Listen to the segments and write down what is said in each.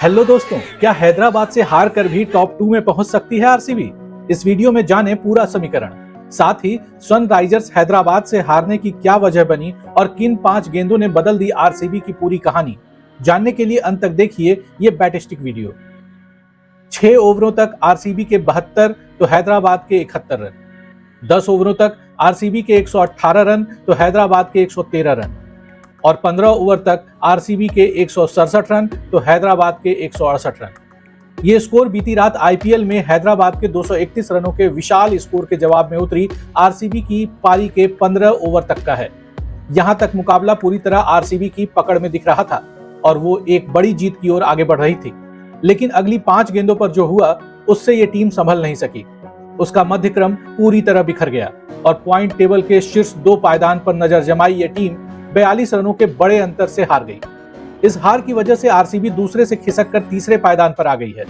Hello दोस्तों, क्या हैदराबाद से हार कर भी टॉप 2 में पहुंच सकती है आरसीबी? इस वीडियो में जाने पूरा समीकरण। साथ ही सनराइजर्स हैदराबाद से हारने की क्या वजह बनी और किन 5 गेंदों ने बदल दी आरसीबी की पूरी कहानी। जानने के लिए अंत तक देखिए ये बैटिस्टिक वीडियो। 6 ओवरों तक आरसीबी के 72 तो हैदराबाद के 71 रन। 10 ओवरों तक आरसीबी के 118 रन तो हैदराबाद के 113 रन और 15 ओवर तक आरसीबी के 167 रन तो हैदराबाद के 168 रन। ये स्कोर बीती रात आईपीएल में हैदराबाद के 231 रनों के विशाल स्कोर के जवाब में उतरी आरसीबी की पारी के 15 ओवर तक का है। यहां तक मुकाबला पूरी तरह आरसीबी की पकड़ में दिख रहा था और वो एक बड़ी जीत की ओर आगे बढ़ रही थी, लेकिन अगली 5 गेंदों पर जो हुआ उससे ये टीम संभल नहीं सकी। उसका मध्यक्रम पूरी तरह बिखर गया और पॉइंट टेबल के शीर्ष 2 पायदान पर नजर जमाई ये टीम 42 रनों के बड़े अंतर से हार गई। इस हार की वजह से आरसीबी दूसरे से खिसक कर तीसरे पायदान पर आ गई है।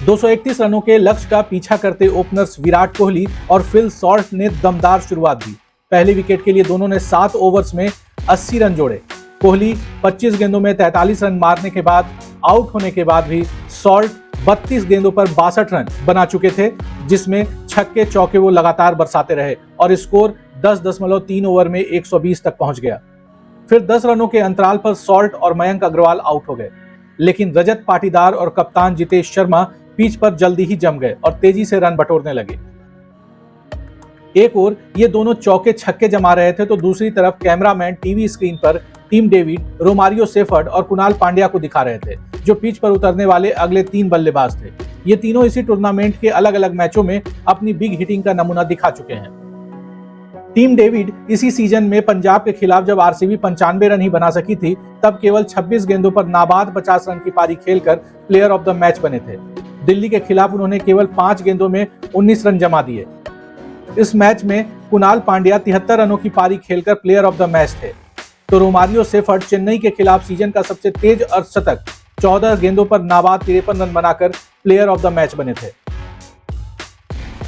231 रनों के लक्ष्य का पीछा करते ओपनर्स विराट कोहली और फिल सॉल्ट ने दमदार शुरुआत दी। पहले विकेट के लिए दोनों ने 7 ओवर्स में 80 रन जोड़े। कोहली 25 गेंदों में 43 रन मारने के बाद आउट होने के बाद भी सॉल्ट 32 गेंदों पर 62 रन बना चुके थे, जिसमें छक्के चौके वो लगातार बरसाते रहे और स्कोर 10.3 ओवर में 120 तक पहुंच गया। फिर 10 रनों के अंतराल पर सॉल्ट और मयंक अग्रवाल आउट हो गए, लेकिन रजत पाटीदार और कप्तान जितेश शर्मा पिच पर जल्दी ही जम गए और तेजी से रन बटोरने लगे। एक ओर ये दोनों चौके छक्के जमा रहे थे तो दूसरी तरफ कैमरामैन टीवी स्क्रीन पर टीम डेविड, रोमारियो सेफर्ड और कुणाल पांड्या को दिखा रहे थे, जो पिच पर उतरने वाले अगले 3 बल्लेबाज थे। ये तीनों इसी टूर्नामेंट के अलग अलग मैचों में अपनी बिग हिटिंग का नमूना दिखा चुके हैं। टीम डेविड इसी सीजन में पंजाब के खिलाफ जब आरसीबी 95 रन ही बना सकी थी, तब केवल 26 गेंदों पर नाबाद 50 रन की पारी खेलकर प्लेयर ऑफ द मैच बने थे। दिल्ली के खिलाफ उन्होंने केवल 5 गेंदों में 19 रन जमा दिए। इस मैच में कुणाल पांड्या 73 रनों की पारी खेलकर प्लेयर ऑफ द मैच थे, तो रोमारियो सेफर्ड चेन्नई के खिलाफ सीजन का सबसे तेज अर्धशतक 14 गेंदों पर नाबाद 53 रन बनाकर प्लेयर ऑफ द मैच बने थे।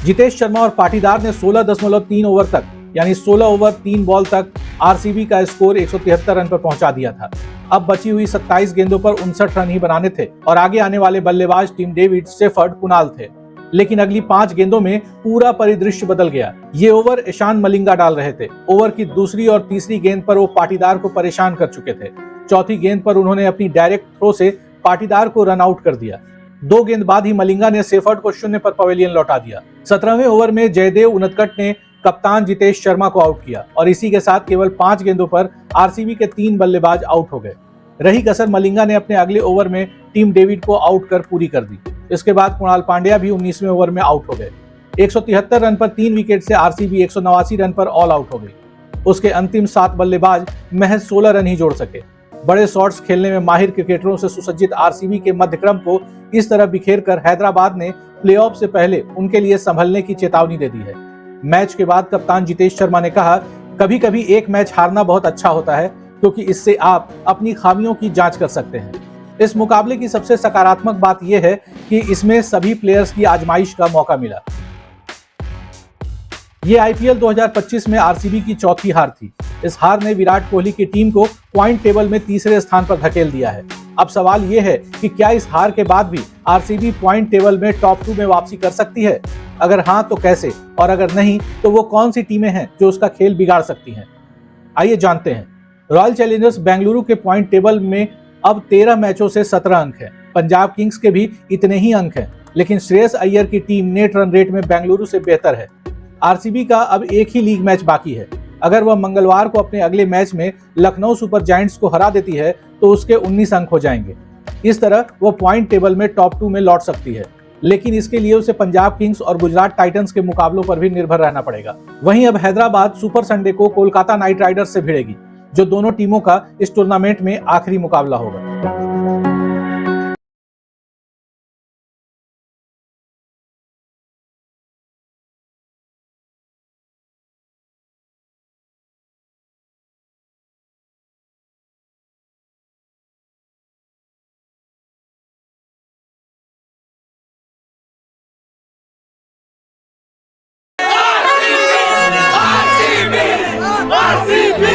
जितेश शर्मा और पाटीदार ने 16.3 ओवर तक यानी 16 ओवर 3 बॉल तक आरसीबी का स्कोर 173 रन पर पहुंचा दिया था। अब बची हुई 27 गेंदों पर 59 रन ही बनाने थे और आगे आने वाले बल्लेबाज टीम डेविड, सेफर्ड, कुणाल थे। लेकिन अगली 5 गेंदों में पूरा परिदृश्य बदल गया। ये ओवर ईशान मलिंगा डाल रहे थे। ओवर की दूसरी और तीसरी गेंद पर वो पाटीदार को परेशान कर चुके थे। चौथी गेंद पर उन्होंने अपनी डायरेक्ट थ्रो से पाटीदार को रन आउट कर दिया। 2 गेंद बाद ही मलिंगा ने सेफर्ड को 0 पर पवेलियन लौटा दिया। 17वें ओवर में जयदेव उनदकट ने कप्तान जितेश शर्मा को आउट किया और इसी के साथ केवल 5 गेंदों पर आरसीबी के 3 बल्लेबाज आउट हो गए। रही कसर मलिंगा ने अपने अगले ओवर में टीम डेविड को आउट कर पूरी कर दी। इसके बाद कुणाल पांड्या भी 19वें ओवर में आउट हो गए। 173 रन पर 3 विकेट से आरसीबी 189 रन पर ऑल आउट हो गई। उसके अंतिम 7 बल्लेबाज महज 16 रन ही जोड़ सके। बड़े शॉट्स खेलने में माहिर क्रिकेटरों से सुसज्जित आरसीबी के मध्यक्रम को इस तरह बिखेर कर हैदराबाद ने प्लेऑफ से पहले उनके लिए संभलने की चेतावनी दे दी है। मैच के बाद कप्तान जितेश शर्मा ने कहा, कभी कभी एक मैच हारना बहुत अच्छा होता है क्योंकि इससे आप अपनी खामियों की जांच कर सकते हैं। इस मुकाबले की सबसे सकारात्मक बात यह है कि इसमें सभी प्लेयर्स की आजमाइश का मौका मिला। ये आईपीएल 2025 में आरसीबी की चौथी हार थी। इस हार ने विराट कोहली की टीम को पॉइंट टेबल में तीसरे स्थान पर धकेल दिया है। अब सवाल यह है कि क्या इस हार के बाद भी आरसीबी पॉइंट टेबल में टॉप 2 में वापसी कर सकती है? अगर हाँ तो कैसे, और अगर नहीं तो वो कौन सी टीमें हैं जो उसका खेल बिगाड़ सकती हैं? आइए जानते हैं। रॉयल चैलेंजर्स बेंगलुरु के पॉइंट टेबल में अब 13 मैचों से 17 अंक हैं। पंजाब किंग्स के भी इतने ही अंक हैं, लेकिन श्रेयस अय्यर की टीम नेट रन रेट में बेंगलुरु से बेहतर है। आरसीबी का अब एक ही लीग मैच बाकी है। अगर वह मंगलवार को अपने अगले मैच में लखनऊ सुपर जायंट्स को हरा देती है तो उसके 19 अंक हो जाएंगे। इस तरह वो पॉइंट टेबल में टॉप 2 में लौट सकती है, लेकिन इसके लिए उसे पंजाब किंग्स और गुजरात टाइटंस के मुकाबलों पर भी निर्भर रहना पड़ेगा। वहीं अब हैदराबाद सुपर संडे को कोलकाता नाइट राइडर्स से भिड़ेगी, जो दोनों टीमों का इस टूर्नामेंट में आखिरी मुकाबला होगा।